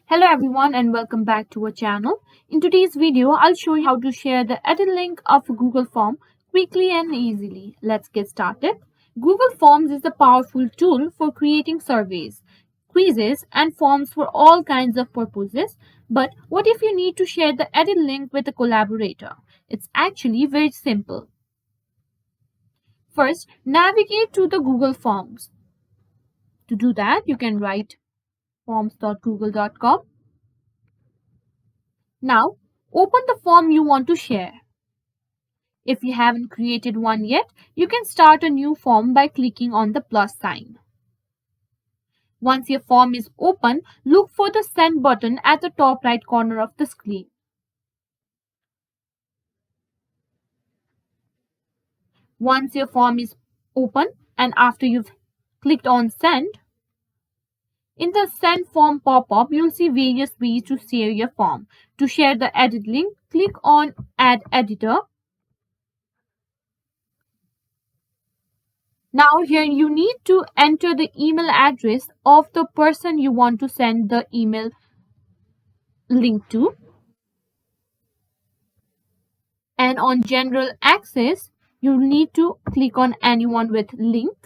Hello everyone and welcome back to our channel. In today's video, I'll show you how to share the edit link of a Google form quickly and easily. Let's get started. Google Forms is a powerful tool for creating surveys, quizzes, and forms for all kinds of purposes. But what if you need to share the edit link with a collaborator? It's actually very simple. First, navigate to the Google Forms. To do that, you can write forms.google.com. Now, open the form you want to share. If you haven't created one yet, you can start a new form by clicking on the plus sign. Once your form is open, look for the Send button at the top right corner of the screen. Once your form is open and after you've clicked on Send, in the Send Form pop-up, you'll see various ways to share your form. To share the edit link, click on Add Editor. Now here you need to enter the email address of the person you want to send the email link to. And on General Access, you need to click on Anyone with Link.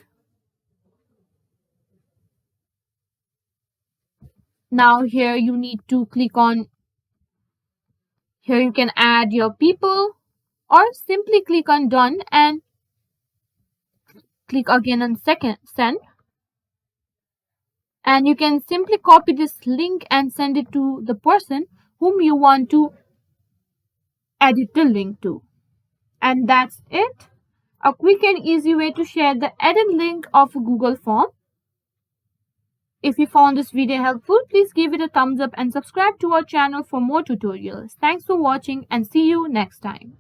Now here you need to click on, here you can add your people or simply click on Done and click again on Send. And you can simply copy this link and send it to the person whom you want to edit the link to. And that's it. A quick and easy way to share the edit link of a Google form. If you found this video helpful, please give it a thumbs up and subscribe to our channel for more tutorials. Thanks for watching and see you next time.